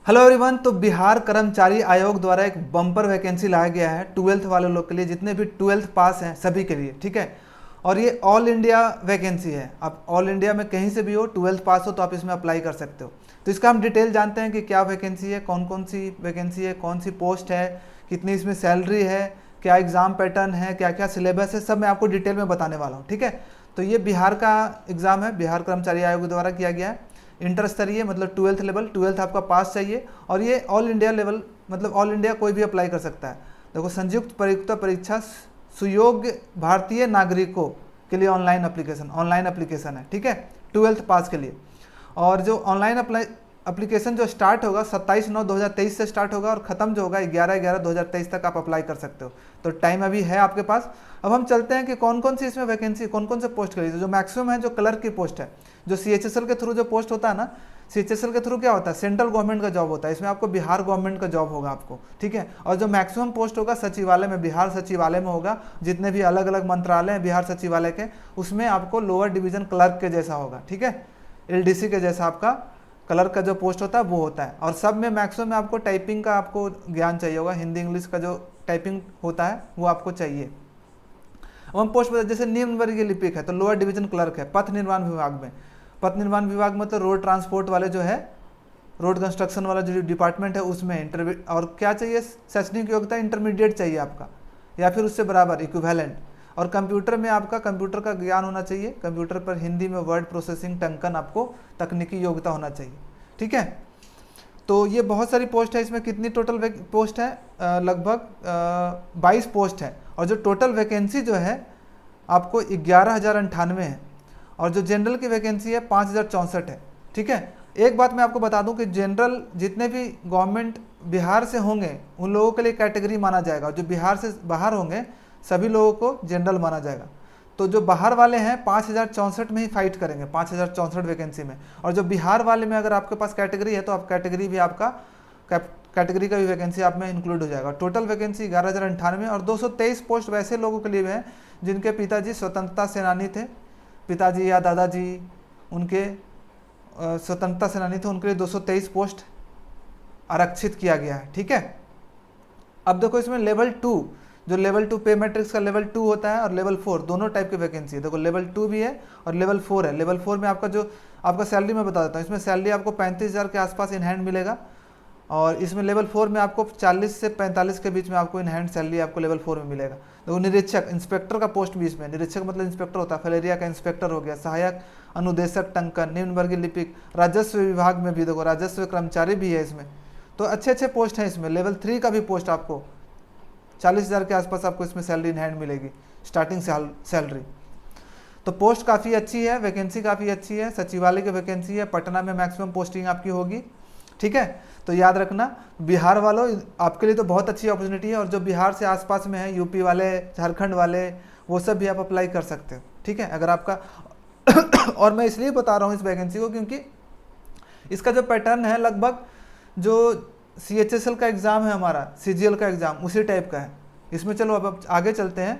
Hello everyone. तो बिहार कर्मचारी आयोग द्वारा एक बम्पर वैकेंसी लाया गया है 12th वाले लोग के लिए, जितने भी 12th पास हैं सभी के लिए, ठीक है। और ये ऑल इंडिया वैकेंसी है। आप ऑल इंडिया में कहीं से भी हो, 12th पास हो तो आप इसमें अप्लाई कर सकते हो। तो इसका हम डिटेल जानते हैं कि क्या वैकेंसी है, कौन कौन सी वैकेंसी है, कौन सी पोस्ट है, कितनी इसमें सैलरी है, क्या एग्ज़ाम पैटर्न है, क्या क्या सिलेबस है, सब मैं आपको डिटेल में बताने वाला हूँ, ठीक है। तो ये बिहार का एग्ज़ाम है, बिहार कर्मचारी आयोग द्वारा किया गया है। इंटर स्तरीय मतलब 12th लेवल, 12th आपका पास चाहिए। और ये ऑल इंडिया लेवल मतलब ऑल इंडिया कोई भी अप्लाई कर सकता है। देखो, संयुक्त प्रयुक्त परीक्षा सुयोग्य भारतीय नागरिकों के लिए ऑनलाइन एप्लीकेशन है, ठीक है, 12th पास के लिए। और जो ऑनलाइन एप्लीकेशन जो स्टार्ट होगा 27/9/2023 से स्टार्ट होगा और ख़त्म जो होगा 11/11/2023 तक आप अप्लाई कर सकते हो। तो टाइम अभी है आपके पास। अब हम चलते हैं कि कौन कौन सी इसमें वैकेंसी, कौन कौन से पोस्ट के लिए। जो मैक्सिमम है जो क्लर्क की पोस्ट है, जो CHSL के थ्रू जो पोस्ट होता है ना, CHSL के थ्रू क्या होता है, सेंट्रल गवर्नमेंट का जॉब होता है। इसमें आपको बिहार गवर्नमेंट का जॉब होगा आपको, ठीक है। और जो मैक्सिमम पोस्ट होगा सचिवालय में, बिहार सचिवालय में होगा। जितने भी अलग अलग मंत्रालय हैं बिहार सचिवालय के, उसमें आपको लोअर डिवीजन क्लर्क के जैसा होगा, ठीक है, LDC के जैसा आपका क्लर्क का जो पोस्ट होता है वो होता है। और सब में मैक्सिमम में आपको टाइपिंग का आपको ज्ञान चाहिए होगा, हिंदी इंग्लिश का जो टाइपिंग होता है वो आपको चाहिए। अब हम पोस्ट बता, जैसे निम्न वर्गीय लिपिक है तो लोअर डिवीजन क्लर्क है। पथ निर्माण विभाग में, पथ निर्माण विभाग में तो रोड ट्रांसपोर्ट वाले जो है, रोड कंस्ट्रक्शन वाला जो डिपार्टमेंट है उसमें इंटरव्यू। और क्या चाहिए, शैक्षणिक योग्यता इंटरमीडिएट चाहिए आपका, या फिर उससे बराबर इक्विवेलेंट। और कंप्यूटर में आपका कंप्यूटर का ज्ञान होना चाहिए, कंप्यूटर पर हिंदी में वर्ड प्रोसेसिंग टंकन आपको तकनीकी योग्यता होना चाहिए, ठीक है। तो ये बहुत सारी पोस्ट है। इसमें कितनी टोटल पोस्ट है, लगभग 22 पोस्ट है। और जो टोटल वैकेंसी जो है आपको 11,098 है। और जो जनरल की वैकेंसी है 5,064 है, ठीक है। एक बात मैं आपको बता दूं कि जनरल जितने भी गवर्नमेंट बिहार से होंगे उन लोगों के लिए कैटेगरी माना जाएगा। जो बिहार से बाहर होंगे सभी लोगों को जनरल माना जाएगा। तो जो बाहर वाले हैं 5,064 में ही फाइट करेंगे, 5,064 वैकेंसी में। और जो बिहार वाले में अगर आपके पास कैटेगरी है तो आप कैटेगरी भी आपका कैटेगरी का भी वैकेंसी आप में इंक्लूड हो जाएगा। टोटल वैकेंसी 11,098 और 223 पोस्ट वैसे लोगों के लिए भी हैं जिनके पिताजी स्वतंत्रता सेनानी थे, पिताजी या दादाजी उनके स्वतंत्रता सेनानी थे, उनके लिए 223 पोस्ट आरक्षित किया गया है, ठीक है। अब देखो, इसमें लेवल 2, जो लेवल 2 पे मैट्रिक्स का लेवल 2 होता है और लेवल 4 दोनों टाइप की वैकेंसी है। देखो, लेवल 2 भी है और लेवल 4 है। लेवल 4 में आपका जो आपका सैलरी मैं बता देता हूँ। इसमें सैलरी आपको 35,000 के आसपास इन हैंड मिलेगा। और इसमें लेवल 4 में आपको 40 से 45 के बीच में आपको इन हैंड सैलरी आपको लेवल 4 में मिलेगा। देखो, निरीक्षक, इंस्पेक्टर का पोस्ट भी इसमें, निरीक्षक मतलब इंस्पेक्टर होता है, फलेरिया का इंस्पेक्टर हो गया, सहायक अनुदेशक टंकन, निम्न वर्गीय लिपिक, राजस्व विभाग में भी देखो राजस्व कर्मचारी भी है इसमें। तो अच्छे अच्छे पोस्ट हैं इसमें। लेवल 3 का भी पोस्ट आपको 40,000 के आसपास आपको इसमें सैलरी इन हैंड मिलेगी, स्टार्टिंग सैलरी। तो पोस्ट काफ़ी अच्छी है, वैकेंसी काफ़ी अच्छी है। सचिवालय की वैकेंसी है, पटना में मैक्सिमम पोस्टिंग आपकी होगी, ठीक है। तो याद रखना, बिहार वालों आपके लिए तो बहुत अच्छी अपॉर्चुनिटी है। और जो बिहार से आसपास में है, यूपी वाले, झारखंड वाले, वो सब भी आप अप्लाई कर सकते हो, ठीक है, अगर आपका और मैं इसलिए बता रहा हूँ इस वैकेंसी को क्योंकि इसका जो पैटर्न है लगभग जो CHSL का एग्ज़ाम है हमारा, CGL का एग्ज़ाम उसी टाइप का है इसमें। चलो अब आगे चलते हैं।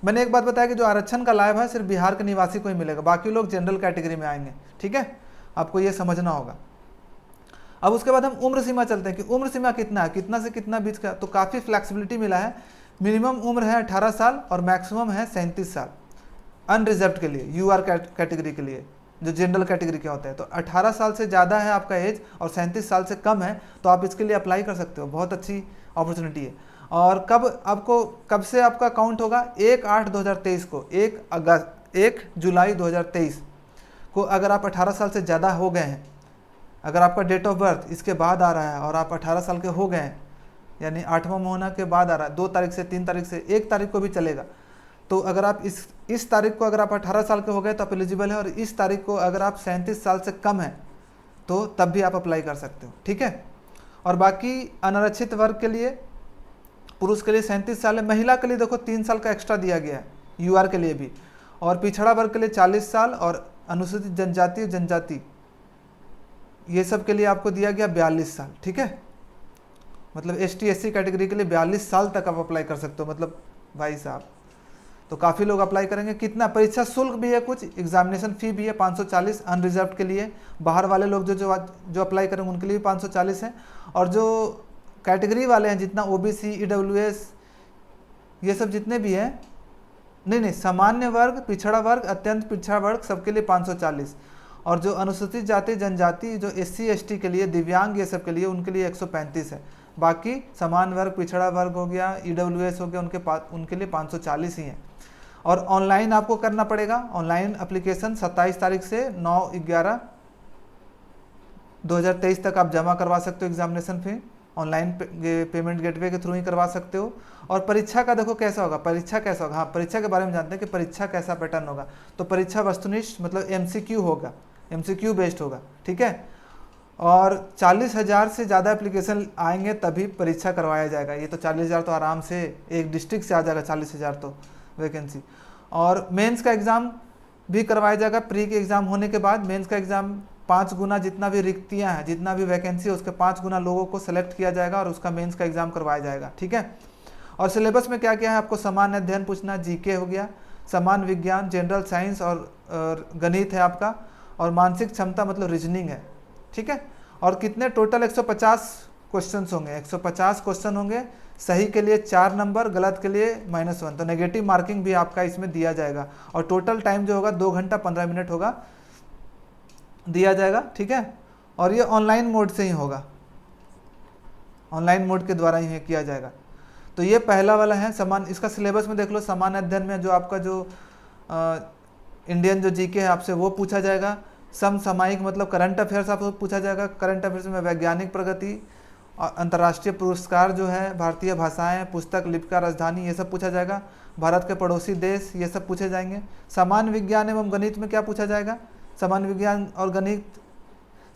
मैंने एक बात बताया कि जो आरक्षण का लाभ है सिर्फ बिहार के निवासी को ही मिलेगा, बाकी लोग जनरल कैटेगरी में आएंगे, ठीक है, आपको ये समझना होगा। अब उसके बाद हम उम्र सीमा चलते हैं कि उम्र सीमा कितना है, कितना से कितना बीच का। तो काफ़ी फ्लैक्सिबिलिटी मिला है। मिनिमम उम्र है 18 साल और मैक्सिमम है 37 साल अनरिजर्व के लिए, UR कैटेगरी के लिए, जो जनरल कैटेगरी के होते हैं। तो 18 साल से ज़्यादा है आपका एज और 37 साल से कम है तो आप इसके लिए अप्लाई कर सकते हो। बहुत अच्छी अपॉर्चुनिटी है। और कब से आपका काउंट होगा, 1/8/2023 को, 1 जुलाई 2023 को अगर आप 18 साल से ज़्यादा हो गए हैं, अगर आपका डेट ऑफ बर्थ इसके बाद आ रहा है और आप 18 साल के हो गए हैं, यानी 8वां महीना के बाद आ रहा है, 2 तारीख से, 3 तारीख से, 1 तारीख को भी चलेगा। तो अगर आप इस तारीख को अगर आप 18 साल के हो गए तो आप एलिजिबल है। और इस तारीख को अगर आप 37 साल से कम है तो तब भी आप अप्लाई कर सकते हो, ठीक है। और बाकी अनारक्षित वर्ग के लिए, पुरुष के लिए 37 साल है, महिला के लिए देखो 3 साल का एक्स्ट्रा दिया गया है, UR के लिए भी। और पिछड़ा वर्ग के लिए 40 साल और अनुसूचित जनजाति ये सब के लिए आपको दिया गया 42 साल, ठीक है। मतलब ST SC कैटेगरी के लिए 42 साल तक आप अप्लाई कर सकते हो, मतलब भाई साहब। तो काफ़ी लोग अप्लाई करेंगे। कितना परीक्षा शुल्क भी है, कुछ एग्जामिनेशन फ़ी भी है 540 अनरिजर्व के लिए। बाहर वाले लोग जो अप्लाई करेंगे उनके लिए भी 540 है। और जो कैटेगरी वाले हैं, जितना OBC EWS ये सब जितने भी हैं, नहीं सामान्य वर्ग, पिछड़ा वर्ग, अत्यंत पिछड़ा वर्ग, सबके लिए 540। और जो अनुसूचित जाति जनजाति, जो SC ST के लिए, दिव्यांग, ये सब के लिए, उनके लिए 135 है। बाकी सामान्य वर्ग, पिछड़ा वर्ग हो गया, EWS हो गया, उनके लिए 540 ही है। और ऑनलाइन आपको करना पड़ेगा। ऑनलाइन एप्लीकेशन 27 तारीख से 9/11/2023 तक आप जमा करवा सकते हो एग्जामिनेशन फी। ऑनलाइन पेमेंट गेटवे के थ्रू ही करवा सकते हो। और परीक्षा का देखो कैसा होगा, परीक्षा कैसा होगा। हाँ, परीक्षा के बारे में जानते हैं कि परीक्षा कैसा पैटर्न होगा। तो परीक्षा वस्तुनिष्ठ मतलब MCQ होगा, MCQ बेस्ड होगा, ठीक है। और 40,000 से ज़्यादा एप्लीकेशन आएंगे तभी परीक्षा करवाया जाएगा। ये तो 40,000 तो आराम से एक डिस्ट्रिक्ट से आ जाएगा, 40,000 तो वैकेंसी। और मेंस का एग्ज़ाम भी करवाया जाएगा। प्री के एग्ज़ाम होने के बाद मेंस का एग्ज़ाम 5 गुना, जितना भी रिक्तियाँ हैं, जितना भी वैकेंसी है, उसके 5 गुना लोगों को सेलेक्ट किया जाएगा और उसका मेंस का एग्ज़ाम करवाया जाएगा, ठीक है। और सिलेबस में क्या क्या है, आपको सामान्य अध्ययन पूछना, GK हो गया, सामान्य विज्ञान, जनरल साइंस और गणित है आपका, और मानसिक क्षमता मतलब रीजनिंग है, ठीक है। और कितने टोटल 150 क्वेश्चन होंगे, 150 क्वेश्चन होंगे। सही के लिए 4 नंबर, गलत के लिए -1। तो नेगेटिव मार्किंग भी आपका इसमें दिया जाएगा। और टोटल टाइम जो होगा 2 घंटा 15 मिनट होगा, दिया जाएगा, ठीक है। और ये ऑनलाइन मोड से ही होगा, ऑनलाइन मोड के द्वारा ही किया जाएगा। तो ये पहला वाला है समान। इसका सिलेबस में देख लो, सामान्य अध्ययन में जो आपका जो इंडियन जो GK है आपसे वो पूछा जाएगा। समसामयिक मतलब करंट अफेयर्स आपको पूछा जाएगा। करंट अफेयर्स में वैज्ञानिक प्रगति, अंतर्राष्ट्रीय पुरस्कार जो है, भारतीय भाषाएं, पुस्तक, लिपिका, राजधानी, ये सब पूछा जाएगा। भारत के पड़ोसी देश, ये सब पूछे जाएंगे। सामान्य विज्ञान एवं गणित में क्या पूछा जाएगा, सामान्य विज्ञान और गणित।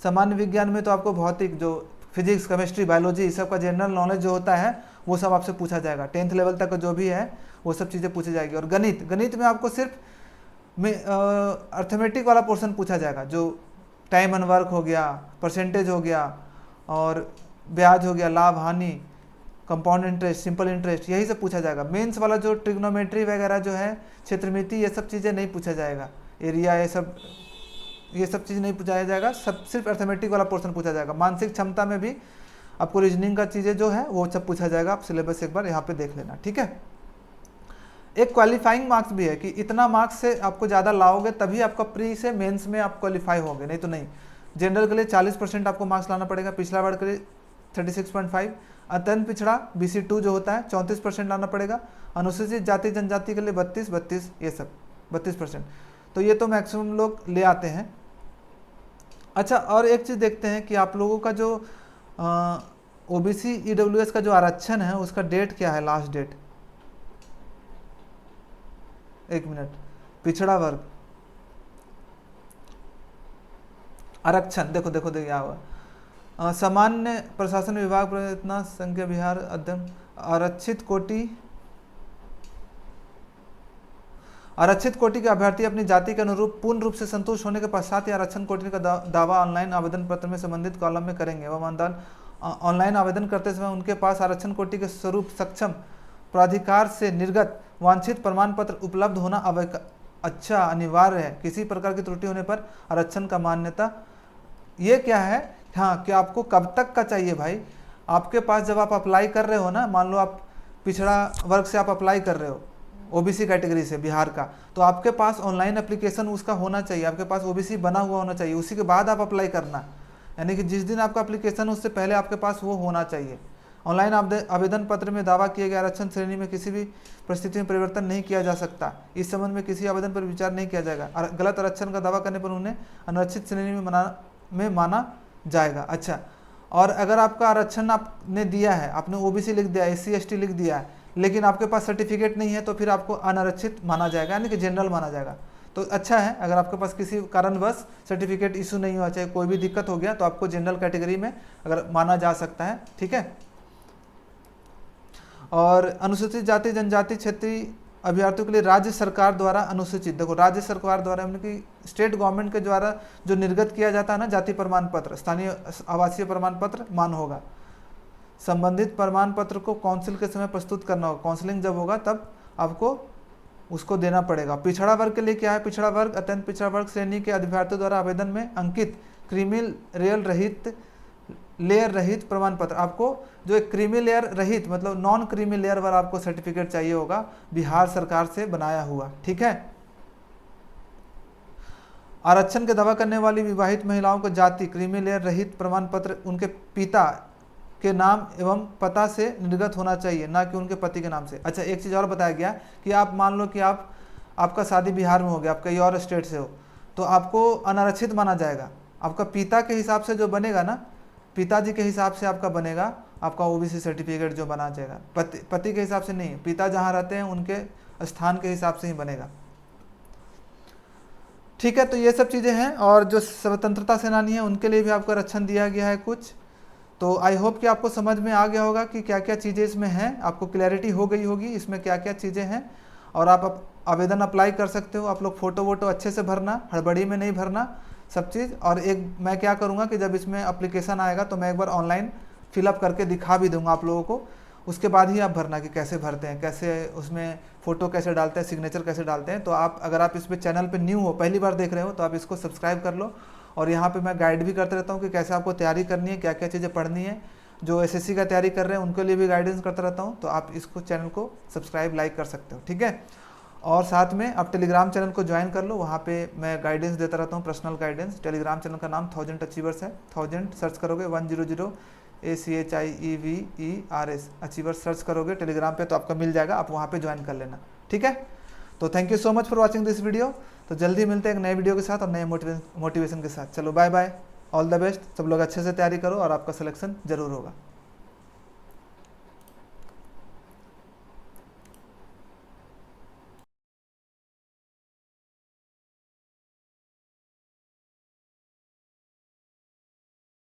सामान्य विज्ञान में तो आपको भौतिक, जो फिजिक्स, केमिस्ट्री, बायोलॉजी, इस सब का जनरल नॉलेज जो होता है वो सब आपसे पूछा जाएगा। 10th लेवल तक जो भी है वो सब चीज़ें पूछी जाएगी। और गणित में आपको सिर्फ अर्थमेटिक वाला पोर्शन पूछा जाएगा, जो टाइम एंड वर्क हो गया, परसेंटेज हो गया, और ब्याज हो गया, लाभ हानि, कंपाउंड इंटरेस्ट, सिंपल इंटरेस्ट, यही सब पूछा जाएगा। मेंस वाला जो ट्रिग्नोमेट्री वगैरह जो है, क्षेत्रमिति, ये सब चीज़ें नहीं पूछा जाएगा। एरिया, ये सब चीज़ नहीं पूछाया जाएगा। सब सिर्फ अर्थमेटिक वाला पोर्शन पूछा जाएगा। मानसिक क्षमता में भी आपको रीजनिंग का चीज़ें जो है वो सब पूछा जाएगा। आप सिलेबस एक बार यहाँ पे देख लेना, ठीक है। एक क्वालिफाइंग मार्क्स भी है कि इतना मार्क्स से आपको ज़्यादा लाओगे तभी आपका प्री से मेंस में आप क्वालिफाई होगे, नहीं तो नहीं। जनरल के लिए 40% आपको मार्क्स लाना पड़ेगा, पिछड़ा वर्ग के लिए 36.5, अत्यंत पिछड़ा BC2 जो होता है 34% लाना पड़ेगा, अनुसूचित जाति जनजाति के लिए 32, ये सब 32%। तो ये तो मैक्सिमम लोग ले आते हैं। अच्छा, और एक चीज़ देखते हैं कि आप लोगों का जो OBC EWS का जो आरक्षण है उसका डेट क्या है, लास्ट डेट। 1 मिनट। पिछड़ा वर्ग आरक्षण देखो क्या हुआ। सामान्य प्रशासन विभाग इतना संख्या बिहार अध्ययन आरक्षित कोटि के अभ्यर्थी अपनी जाति के अनुरूप पूर्ण रूप से संतुष्ट होने के पश्चात आरक्षण कोटि का दावा ऑनलाइन आवेदन पत्र में संबंधित कॉलम में करेंगे। एवं ऑनलाइन आवेदन करते समय उनके पास आरक्षण कोटि के स्वरूप सक्षम प्राधिकार से निर्गत वांछित प्रमाण पत्र उपलब्ध होना अनिवार्य है। किसी प्रकार की त्रुटि होने पर आरक्षण का मान्यता, ये क्या है, हाँ, कि आपको कब तक का चाहिए भाई। आपके पास जब आप अप्लाई कर रहे हो ना, मान लो आप पिछड़ा वर्ग से आप अप्लाई कर रहे हो, OBC कैटेगरी से बिहार का, तो आपके पास ऑनलाइन एप्लीकेशन उसका होना चाहिए, आपके पास OBC बना हुआ होना चाहिए, उसी के बाद आप अप्लाई करना। यानी कि जिस दिन आपका एप्लीकेशन उससे पहले आपके पास वो होना चाहिए। ऑनलाइन आवेदन पत्र में दावा किए गए आरक्षण श्रेणी में किसी भी परिस्थिति में परिवर्तन नहीं किया जा सकता। इस संबंध में किसी आवेदन पर विचार नहीं किया जाएगा। गलत आरक्षण का दावा करने पर उन्हें अनारक्षित श्रेणी में माना जाएगा। अच्छा, और अगर आपका आरक्षण आपने दिया है, आपने OBC लिख दिया, SC ST लिख दिया है, लेकिन आपके पास सर्टिफिकेट नहीं है, तो फिर आपको अनारक्षित माना जाएगा, यानी कि जनरल माना जाएगा। तो अच्छा है, अगर आपके पास किसी कारणवश सर्टिफिकेट इशू नहीं हुआ, चाहे कोई भी दिक्कत हो गया, तो आपको जनरल कैटेगरी में अगर माना जा सकता है, ठीक है। और अनुसूचित जाति जनजाति क्षेत्रीय अभ्यर्थियों के लिए राज्य सरकार द्वारा अनुसूचित, देखो राज्य सरकार द्वारा यानी कि स्टेट गवर्नमेंट के द्वारा जो निर्गत किया जाता है ना जाति प्रमाण पत्र, स्थानीय आवासीय प्रमाण पत्र मान होगा। संबंधित प्रमाण पत्र को काउंसिल के समय प्रस्तुत करना होगा। काउंसलिंग जब होगा तब आपको उसको देना पड़ेगा। पिछड़ा वर्ग के लिए क्या है, पिछड़ा वर्ग अत्यंत पिछड़ा वर्ग श्रेणी के अभ्यर्थियों द्वारा आवेदन में अंकित क्रीमी लेयर रहित प्रमाण पत्र, आपको जो एक क्रीमी लेयर रहित मतलब नॉन क्रीमी लेयर वाला आपको सर्टिफिकेट चाहिए होगा बिहार सरकार से बनाया हुआ, ठीक है। आरक्षण के दावा करने वाली विवाहित महिलाओं को जाति क्रीमी लेयर रहित प्रमाण पत्र उनके पिता के नाम एवं पता से निर्गत होना चाहिए, ना कि उनके पति के नाम से। अच्छा, एक चीज़ और बताया गया कि आप मान लो कि आपका शादी बिहार में हो गया, आप कहीं और स्टेट से हो, तो आपको अनारक्षित माना जाएगा। आपका पिता के हिसाब से जो बनेगा ना, पिताजी के हिसाब से आपका बनेगा, आपका ओबीसी सर्टिफिकेट जो बना जाएगा, पति के हिसाब से नहीं, पिता जहाँ रहते हैं उनके स्थान के हिसाब से ही बनेगा, ठीक है। तो ये सब चीज़ें हैं, और जो स्वतंत्रता सेनानी हैं उनके लिए भी आपको आरक्षण दिया गया है कुछ। तो आई होप कि आपको समझ में आ गया होगा कि क्या क्या चीज़ें इसमें हैं, आपको क्लैरिटी हो गई होगी इसमें क्या क्या चीज़ें हैं, और आप आवेदन अप्लाई कर सकते हो। आप लोग फ़ोटो वोटो अच्छे से भरना, हड़बड़ी में नहीं भरना सब चीज़। और एक मैं क्या करूँगा कि जब इसमें अप्लीकेशन आएगा तो मैं एक बार ऑनलाइन फिलअप करके दिखा भी दूंगा आप लोगों को, उसके बाद ही आप भरना कि कैसे भरते हैं, कैसे उसमें फ़ोटो कैसे डालते हैं, सिग्नेचर कैसे डालते हैं। तो आप अगर आप इस पर चैनल पे न्यू हो, पहली बार देख रहे हो, तो आप इसको सब्सक्राइब कर लो। और यहाँ पे मैं गाइड भी करते रहता हूँ कि कैसे आपको तैयारी करनी है, क्या क्या चीज़ें पढ़नी है। जो एसएससी का तैयारी कर रहे हैं उनके लिए भी गाइडेंस करता रहता हूँ, तो आप इसको चैनल को सब्सक्राइब लाइक कर सकते हो, ठीक है। और साथ में आप टेलीग्राम चैनल को ज्वाइन कर लो, वहाँ पे मैं गाइडेंस देता रहता हूँ, पर्सनल गाइडेंस। टेलीग्राम चैनल का नाम 1000 अचीवर्स है, 1000 सर्च करोगे 100 ACHIEVERS अचीवर्स सर्च करोगे टेलीग्राम पे तो आपका मिल जाएगा, आप वहाँ पे ज्वाइन कर लेना, ठीक है। तो thank you so much for watching this video. तो जल्दी मिलते हैं एक नए वीडियो के साथ और नए मोटिवेशन के साथ। चलो bye bye, all the best, सब लोग अच्छे से तैयारी करो और आपका सिलेक्शन जरूर होगा।